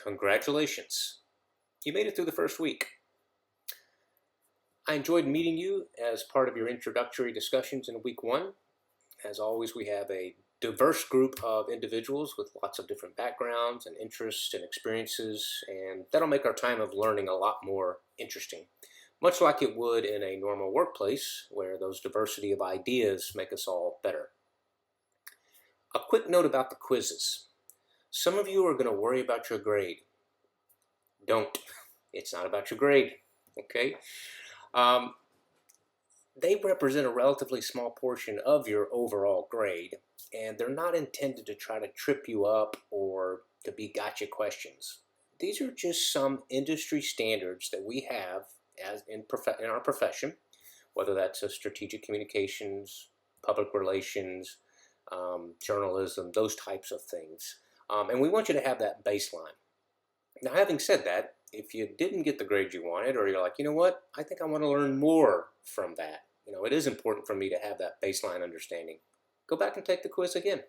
Congratulations. You made it through the first week. I enjoyed meeting you as part of your introductory discussions in week one. As always, we have a diverse group of individuals with lots of different backgrounds and interests and experiences, and that'll make our time of learning a lot more interesting, much like it would in a normal workplace where those diversity of ideas make us all better. A quick note about the quizzes. Some of you are going to worry about your grade. Don't. It's not about your grade, okay? They represent a relatively small portion of your overall grade, and they're not intended to try to trip you up or to be gotcha questions. These are just some industry standards that we have in our profession, whether that's a strategic communications, public relations, journalism, those types of things. And we want you to have that baseline. Now, having said that, if you didn't get the grade you wanted, or you're like, you know what, I think I want to learn more from that. It is important for me to have that baseline understanding. Go back and take the quiz again.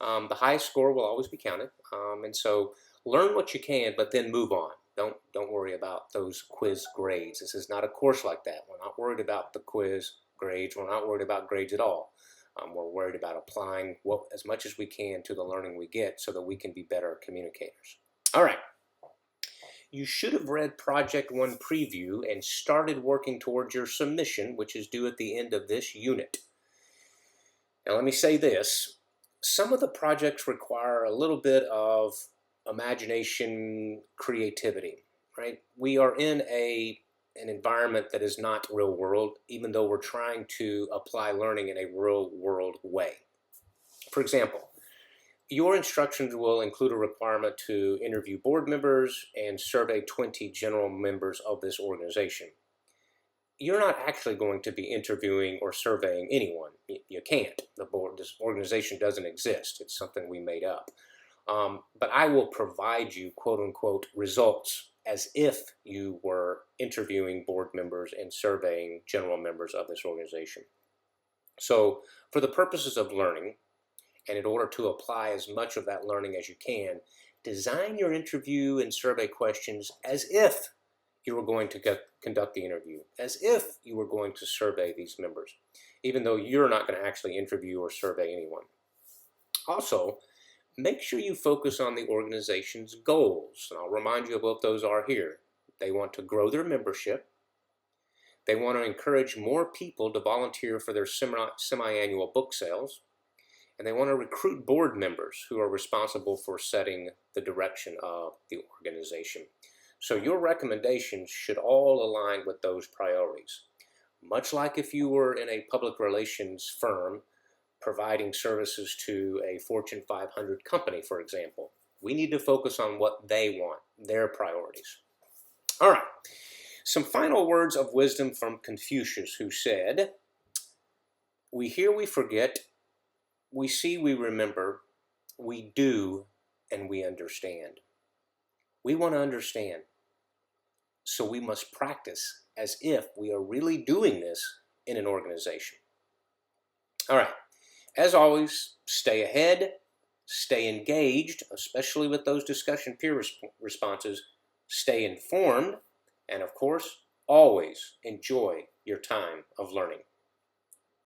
The highest score will always be counted, and so learn what you can, but then move on. Don't worry about those quiz grades. This is not a course like that. We're not worried about the quiz grades. We're not worried about grades at all. We're worried about applying as much as we can to the learning we get so that we can be better communicators. All right. You should have read Project 1 preview and started working towards your submission, which is due at the end of this unit. Now let me say this. Some of the projects require a little bit of imagination, creativity, right? We are in an environment that is not real world, even though we're trying to apply learning in a real world way. For example, your instructions will include a requirement to interview board members and survey 20 general members of this organization. You're not actually going to be interviewing or surveying anyone. You can't. This organization doesn't exist. It's something we made up. But I will provide you, quote unquote, results as if you were interviewing board members and surveying general members of this organization. So for the purposes of learning, and in order to apply as much of that learning as you can, design your interview and survey questions as if you were going to conduct the interview, as if you were going to survey these members, even though you're not going to actually interview or survey anyone. Also, make sure you focus on the organization's goals, and I'll remind you of what those are here. They want to grow their membership. They want to encourage more people to volunteer for their semi-annual book sales. And they want to recruit board members who are responsible for setting the direction of the organization. So your recommendations should all align with those priorities. Much like if you were in a public relations firm providing services to a Fortune 500 company, for example, we need to focus on what they want, their priorities. All right, some final words of wisdom from Confucius, who said, "We hear, we forget. We see, we remember, we do, and we understand." We want to understand, so we must practice as if we are really doing this in an organization. All right, as always, stay ahead, stay engaged, especially with those discussion peer responses, stay informed, and of course, always enjoy your time of learning.